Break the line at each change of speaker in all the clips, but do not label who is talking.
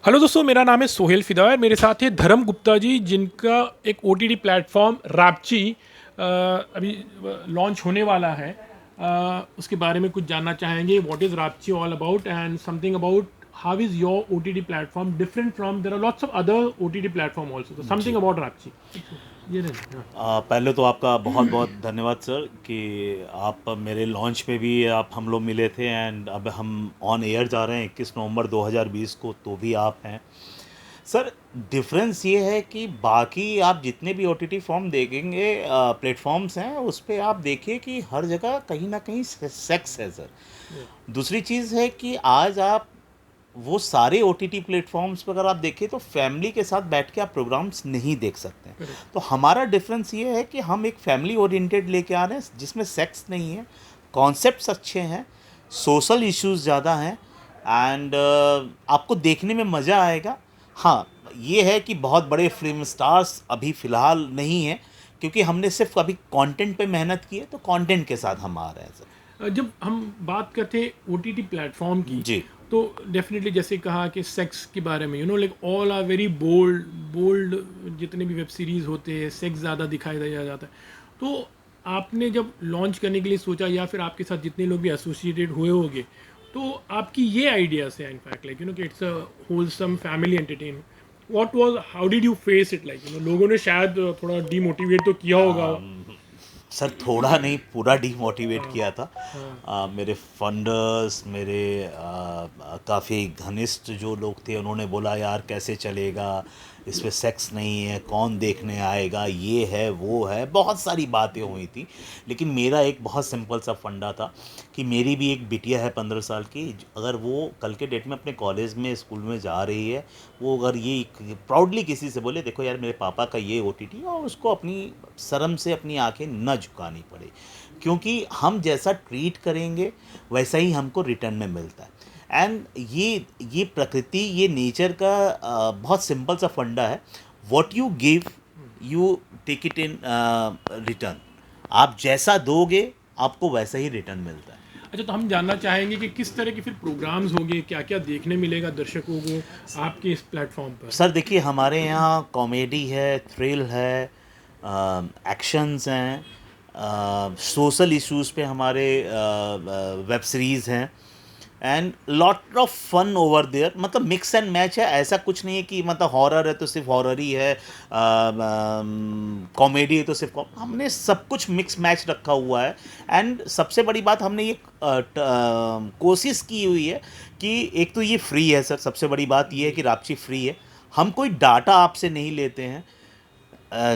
Hello दोस्तों, मेरा नाम है सोहेल फिदा और मेरे साथ है धर्म गुप्ता जी, जिनका एक ओटीटी प्लेटफॉर्म रैप्ची अभी लॉन्च होने वाला है। उसके बारे में कुछ जानना चाहेंगे। What is Rapchi all about and something about how is your OTT platform different from there are lots of other OTT platform also, तो समथिंग
जी।
अबाउट रैप्ची। ये नहीं, हाँ।
पहले तो आपका बहुत बहुत धन्यवाद सर कि आप मेरे लॉन्च पे भी आप हम लोग मिले थे एंड अब हम ऑन एयर जा रहे हैं 21 नवंबर 2020 को, तो भी आप हैं सर। डिफरेंस ये है कि बाकी आप जितने भी ओटीटी फॉर्म देखेंगे, प्लेटफॉर्म्स हैं, उस पे आप देखिए कि हर जगह कहीं ना कहीं सेक्स है सर। दूसरी चीज़ है कि आज आप वो सारे ओटीटी प्लेटफॉर्म्स पर अगर आप देखें तो फैमिली के साथ बैठ के आप प्रोग्राम्स नहीं देख सकते हैं।
करेक्ट।
तो हमारा डिफरेंस ये है कि हम एक फैमिली ओरिएंटेड लेके आ रहे हैं जिसमें सेक्स नहीं है, कॉन्सेप्ट्स अच्छे हैं, सोशल इश्यूज ज़्यादा हैं एंड आपको देखने में मज़ा आएगा। हाँ, ये है कि बहुत बड़े फिल्म स्टार्स अभी फ़िलहाल नहीं हैं, क्योंकि हमने सिर्फ अभी कंटेंट पे मेहनत की है, तो कंटेंट के साथ हम आ रहे हैं सर।
जब हम बात करते हैं ओटीटी प्लेटफॉर्म की,
जी।
तो डेफिनेटली जैसे कहा कि सेक्स के बारे में like all are very bold bold. जितने भी वेब सीरीज़ होते हैं सेक्स ज़्यादा दिखाई दिया जाता है। तो आपने जब लॉन्च करने के लिए सोचा, या फिर आपके साथ जितने लोग भी एसोसिएटेड हुए होंगे, तो आपकी ये आइडिया से इनफैक्ट लाइक कि it's a wholesome family entertainment, what was, how did you face it, like लोगों ने शायद थोड़ा डीमोटिवेट तो किया होगा।
सर थोड़ा नहीं, पूरा डीमोटिवेट
हाँ,
किया था।
हाँ।
मेरे फंडर्स, मेरे काफ़ी घनिष्ठ जो लोग थे, उन्होंने बोला यार कैसे चलेगा, इसमें सेक्स नहीं है, कौन देखने आएगा, ये है वो है, बहुत सारी बातें हुई थी। लेकिन मेरा एक बहुत सिंपल सा फंडा था कि मेरी भी एक बिटिया है 15 साल की। अगर वो कल के डेट में अपने कॉलेज में, स्कूल में जा रही है, वो अगर ये प्राउडली किसी से बोले देखो यार मेरे पापा का ये ओटीटी, और उसको अपनी शर्म से अपनी आंखें न झुकानी पड़े, क्योंकि हम जैसा ट्रीट करेंगे वैसा ही हमको रिटर्न में मिलता है। एंड ये प्रकृति, ये नेचर का बहुत सिंपल सा फंडा है। What you give you take it in return. आप जैसा दोगे आपको वैसा ही रिटर्न मिलता है।
अच्छा, तो हम जानना चाहेंगे कि किस तरह के फिर प्रोग्राम्स होंगे, क्या क्या देखने मिलेगा दर्शकों को आपके इस प्लेटफॉर्म पर।
सर देखिए, हमारे यहाँ कॉमेडी है, थ्रिल है, एक्शंस हैं, सोशल इश्यूज पे हमारे वेब सीरीज़ हैं and lot of fun over there. मतलब मिक्स एंड मैच है, ऐसा कुछ नहीं है कि मतलब हॉरर है तो सिर्फ हॉरर ही है, कॉमेडी है तो सिर्फ हमने सब कुछ मिक्स मैच रखा हुआ है। एंड सबसे बड़ी बात, हमने ये कोशिश की हुई है कि एक तो ये फ्री है सर। सबसे बड़ी बात ये है कि रापची फ्री है। हम कोई डाटा आपसे नहीं लेते हैं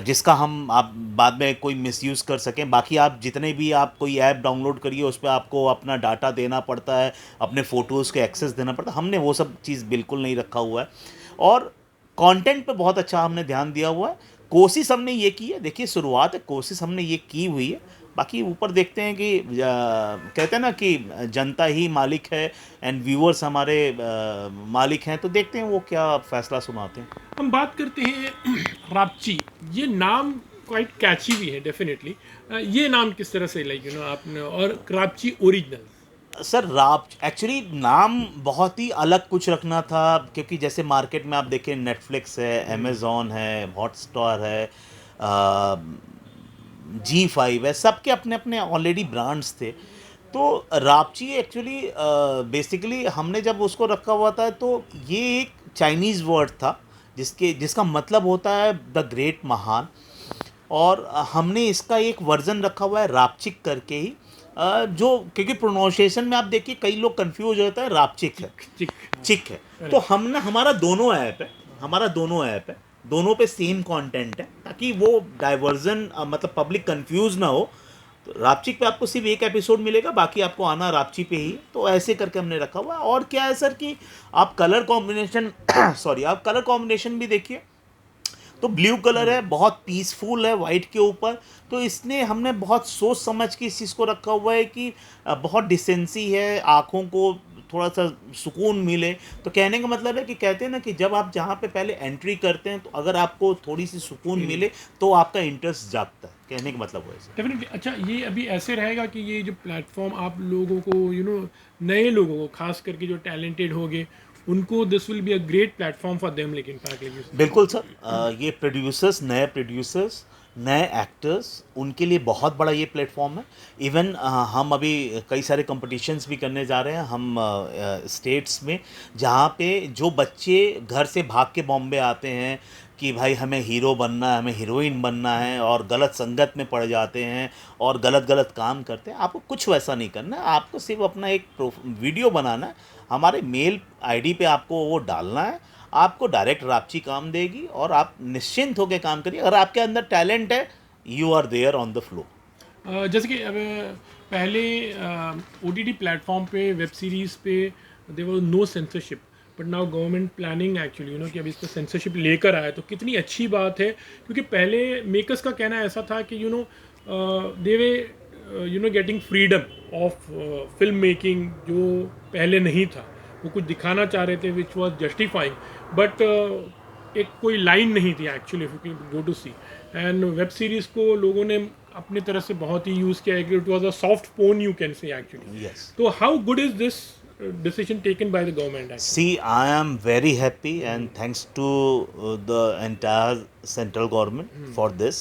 जिसका हम आप बाद में कोई मिसयूज़ कर सकें। बाकी आप जितने भी आप कोई ऐप डाउनलोड करिए, उस पर आपको अपना डाटा देना पड़ता है, अपने फ़ोटोज़ के एक्सेस देना पड़ता है। हमने वो सब चीज़ बिल्कुल नहीं रखा हुआ है। और कंटेंट पे बहुत अच्छा हमने ध्यान दिया हुआ है। कोशिश हमने ये की है, देखिए शुरुआत है, कोशिश हमने ये की हुई है। बाकी ऊपर देखते हैं कि कहते हैं ना कि जनता ही मालिक है एंड व्यूअर्स हमारे मालिक हैं, तो देखते हैं वो क्या फैसला सुनाते हैं।
हम बात करते हैं रापची। ये नाम क्वाइट कैची भी है डेफिनेटली। ये नाम किस तरह से लाइक आपने, और रापची ओरिजिनल।
सर राप एक्चुअली नाम बहुत ही अलग कुछ रखना था, क्योंकि जैसे मार्केट में आप देखें नेटफ्लिक्स है, अमेज़ॉन है, हॉटस्टार है, जी5 है, सबके अपने अपने ऑलरेडी ब्रांड्स थे। तो रापची एक्चुअली बेसिकली हमने जब उसको रखा हुआ था, तो ये एक चाइनीज़ वर्ड था जिसका मतलब होता है द ग्रेट, महान। और हमने इसका एक वर्जन रखा हुआ है रापचिक करके ही, जो क्योंकि प्रोनाउंसिएशन में आप देखिए कई लोग कंफ्यूज होता है, रापचिक है,
चिक चिक, हाँ।
चिक है। तो
करेक्ट।
हम ना, हमारा दोनों ऐप है, हमारा दोनों ऐप है, दोनों पे सेम कंटेंट है, ताकि वो डाइवर्जन मतलब पब्लिक कंफ्यूज ना हो। तो रापचिक पे आपको सिर्फ एक एपिसोड मिलेगा, बाकी आपको आना रापची पे ही। तो ऐसे करके हमने रखा हुआ है। और क्या है सर कि आप कलर कॉम्बिनेशन सॉरी, आप कलर कॉम्बिनेशन भी देखिए, तो ब्लू कलर है, बहुत पीसफुल है वाइट के ऊपर। तो इसने हमने बहुत सोच समझ के इस चीज़ को रखा हुआ है कि बहुत डिसेंसी है, आँखों को थोड़ा सा सुकून मिले। तो कहने का मतलब है कि कहते हैं ना कि जब आप जहाँ पे पहले एंट्री करते हैं, तो अगर आपको थोड़ी सी सुकून मिले तो आपका इंटरेस्ट जागता है। कहने का मतलब वो है सर।
डेफिनेटली। अच्छा, ये अभी ऐसे रहेगा कि ये जो प्लेटफॉर्म आप लोगों को नए लोगों को, खास करके जो टैलेंटेड होंगे, उनको this will be a great platform for them, लेकिन
बिल्कुल सर, ये प्रोड्यूसर्स, नए प्रोड्यूसर्स, नए एक्टर्स, उनके लिए बहुत बड़ा ये प्लेटफॉर्म है। इवन हम अभी कई सारे कंपटीशंस भी करने जा रहे हैं हम स्टेट्स में, जहाँ पे जो बच्चे घर से भाग के बॉम्बे आते हैं कि भाई हमें हीरो बनना है, हमें हीरोइन बनना है, और गलत संगत में पड़ जाते हैं और गलत गलत काम करते हैं। आपको कुछ वैसा नहीं करना है, आपको सिर्फ अपना एक वीडियो बनाना है, हमारे मेल आईडी पे आपको वो डालना है, आपको डायरेक्ट रापची काम देगी और आप निश्चिंत होकर काम करिए। अगर आपके अंदर टैलेंट है, you are there on the flow.
जैसे कि अब पहले ओ टी टी प्लेटफॉर्म पे वेब सीरीज़ पे there was no censorship, but now government planning actually कि अभी इस पर सेंसरशिप लेकर आया, तो कितनी अच्छी बात है। क्योंकि पहले मेकर्स का कहना ऐसा था कि they were getting freedom of film making, जो पहले नहीं था। वो कुछ दिखाना चाह रहे थे विच वॉज जस्टिफाइंग, बट एक कोई लाइन नहीं थी actually if you go to see. And web series को लोगों ने अपनी तरह से बहुत ही यूज़ किया है कि it was a soft porn, you can say actually.
Yes.
तो how good is this decision taken by the government actually?
See, I am very happy and thanks to the entire central government for this.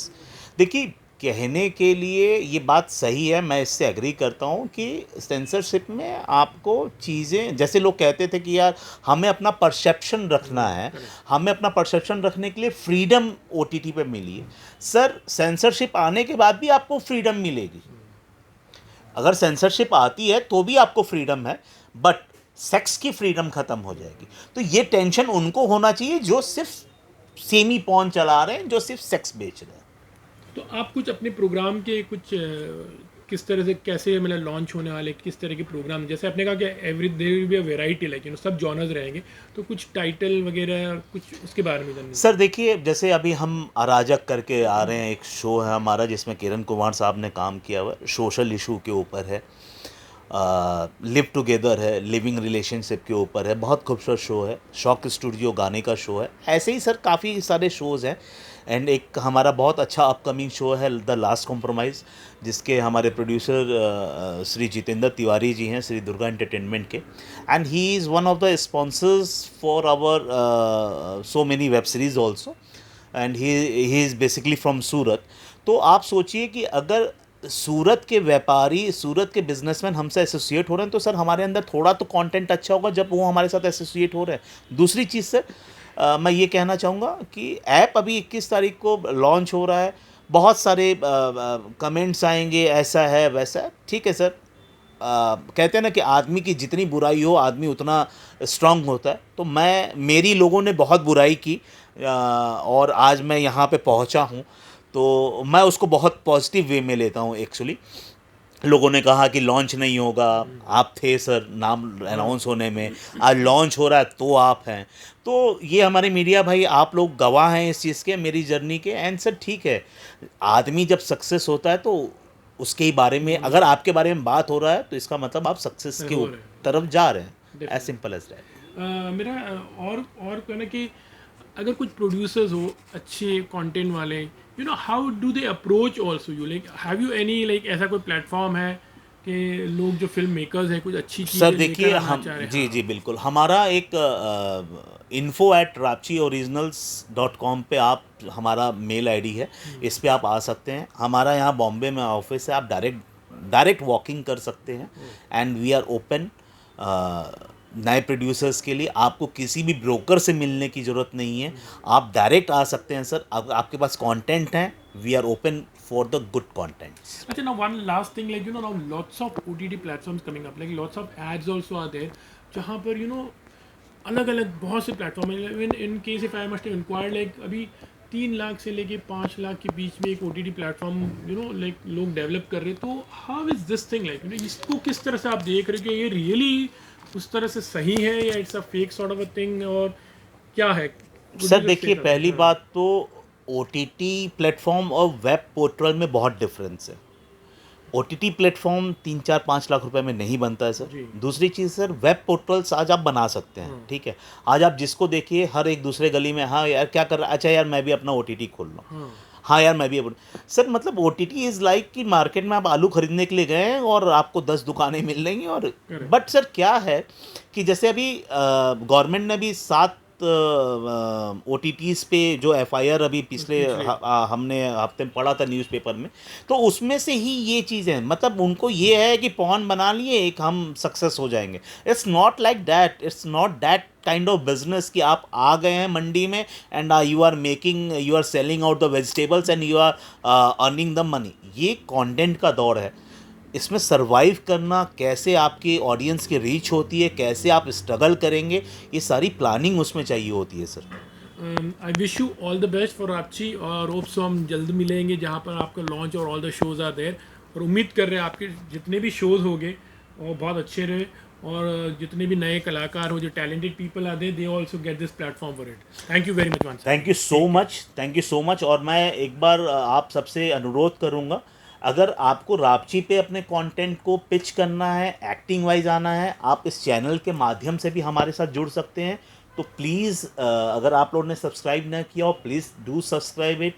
देखिए, कहने के लिए ये बात सही है, मैं इससे एग्री करता हूँ कि सेंसरशिप में आपको चीज़ें, जैसे लोग कहते थे कि यार हमें अपना परसेप्शन रखना है, हमें अपना परसेप्शन रखने के लिए फ्रीडम ओटीटी पे मिली है। सर, सेंसरशिप आने के बाद भी आपको फ्रीडम मिलेगी। अगर सेंसरशिप आती है तो भी आपको फ्रीडम है, बट सेक्स की फ्रीडम ख़त्म हो जाएगी। तो ये टेंशन उनको होना चाहिए जो सिर्फ सेमी पॉर्न चला रहे हैं, जो सिर्फ सेक्स बेच रहे हैं।
तो आप कुछ अपने प्रोग्राम के कुछ किस तरह से, कैसे मतलब लॉन्च होने वाले, किस तरह के प्रोग्राम, जैसे आपने कहा कि every there will be a variety, like सब जॉनर्स रहेंगे, तो कुछ टाइटल वगैरह और कुछ उसके बारे में जानना।
सर देखिए, जैसे अभी हम अराजक करके आ रहे हैं, एक शो है हमारा जिसमें किरण कुमार साहब ने काम किया हुआ है, सोशल इशू के ऊपर है। लिव टुगेदर है, लिविंग रिलेशनशिप के ऊपर है, बहुत खूबसूरत शो है। शौक स्टूडियो गाने का शो है। ऐसे ही सर काफ़ी सारे शोज़ हैं। एंड एक हमारा बहुत अच्छा अपकमिंग शो है द लास्ट कॉम्प्रोमाइज़, जिसके हमारे प्रोड्यूसर श्री जितेंद्र तिवारी जी हैं, श्री दुर्गा एंटरटेनमेंट के। And he is one of the sponsors for our so many web series also, and he is basically from Surat. तो आप सोचिए कि अगर सूरत के व्यापारी, सूरत के बिजनेसमैन हमसे एसोसिएट हो रहे हैं, तो सर हमारे अंदर थोड़ा तो कंटेंट अच्छा होगा जब वो हमारे साथ एसोसिएट हो रहे हैं। दूसरी चीज़ सर, मैं ये कहना चाहूँगा कि ऐप अभी 21 तारीख को लॉन्च हो रहा है। बहुत सारे कमेंट्स आएंगे, ऐसा है वैसा है, ठीक है सर। कहते हैं ना कि आदमी की जितनी बुराई हो, आदमी उतना स्ट्रांग होता है। तो मेरी लोगों ने बहुत बुराई की, और आज मैं यहाँ पे पहुँचा हूँ, तो मैं उसको बहुत पॉजिटिव वे में लेता हूँ एक्चुअली। लोगों ने कहा कि लॉन्च नहीं होगा, आप थे सर नाम अनाउंस होने में, आज लॉन्च हो रहा है तो आप हैं। तो ये हमारे मीडिया भाई, आप लोग गवाह हैं इस चीज़ के, मेरी जर्नी के। एंड सर ठीक है, आदमी जब सक्सेस होता है तो उसके ही बारे में, अगर आपके बारे में बात हो रहा है तो इसका मतलब आप सक्सेस की तरफ जा रहे हैं। As simple as that.
मेरा और कहना कि अगर कुछ प्रोड्यूसर्स हो अच्छे कंटेंट वाले, how do they approach also you, like have you any, like ऐसा कोई प्लेटफॉर्म है कि लोग जो फिल्म मेकर्स हैं कुछ अच्छी चीज़
सर देखिए, हम जी जी बिल्कुल, हमारा एक info@rapchioriginals.com पे आप, हमारा मेल आईडी है, इस पे आप आ सकते हैं। हमारा यहाँ बॉम्बे में ऑफिस है, आप डायरेक्ट वॉकिंग कर सकते हैं। एंड वी आर ओपन नए प्रोड्यूसर्स के लिए। आपको किसी भी ब्रोकर से मिलने की ज़रूरत नहीं है, आप डायरेक्ट आ सकते हैं सर। आपके पास कंटेंट है, we are open for the good content.
अच्छा, now one last thing, like now lots of OTT platforms coming up, like lots of ads also are there, जहाँ पर अलग अलग बहुत से प्लेटफॉर्म है। Even in case if I must inquire, like अभी 3 लाख से लेके 5 लाख के बीच में एक OTT प्लेटफॉर्म लाइक लोग डेवलप कर रहे हैं। तो how is this thing, like इसको किस तरह से आप देख रहे हो कि ये रियली उस तरह से सही है या it's a fake sort of a thing, और क्या है?
सर देखिए, पहली बात तो OTT प्लेटफॉर्म और वेब पोर्टल में बहुत डिफरेंस है। OTT प्लेटफॉर्म 3-4-5 लाख रुपए में नहीं बनता है सर। दूसरी चीज़ सर, वेब पोर्टल्स आज आप बना सकते हैं, ठीक है। आज आप जिसको देखिए, हर एक दूसरे गली में, हाँ यार क्या कर रहा है, अच्छा यार मैं भी अपना OTT खोल लूँ। हाँ यार, मैं भी अब सर मतलब ओटीटी इज़ लाइक कि मार्केट में आप आलू खरीदने के लिए गए हैं और आपको 10 दुकानें मिल रही हैं और
करेक्ट।
बट सर क्या है कि जैसे अभी गवर्नमेंट ने भी 7 ओटीटीज़ पे जो एफआईआर अभी पिछले
पिछले
हमने हफ्ते में पढ़ा था न्यूज़पेपर में, तो उसमें से ही ये चीज़ है, मतलब उनको ये है कि पॉन बना लिए एक हम सक्सेस हो जाएंगे। It's not like that, it's not that kind of business कि आप आ गए हैं मंडी में and you are making, you are selling out the vegetables and you are earning the money. ये कंटेंट का दौर है, इसमें सरवाइव करना, कैसे आपकी ऑडियंस की रीच होती है, कैसे आप स्ट्रगल करेंगे, ये सारी प्लानिंग उसमें चाहिए होती है sir.
I wish you all the best for आपची, और होप सो हम जल्द मिलेंगे जहाँ पर आपका लॉन्च और all the shows are there. और उम्मीद कर रहे हैं आपके जितने भी शोज़ होंगे वो बहुत अच्छे रहे, और जितने भी नए कलाकार हो, जो talented people are there, they also get this platform for it. Thank you very much once
thank you so much, thank you so much. और मैं एक बार आप सबसे अनुरोध करूंगा, अगर आपको रापची पे अपने कंटेंट को पिच करना है, एक्टिंग वाइज आना है, आप इस चैनल के माध्यम से भी हमारे साथ जुड़ सकते हैं। तो प्लीज़ अगर आप लोगों ने सब्सक्राइब ना किया हो, प्लीज़ डू सब्सक्राइब इट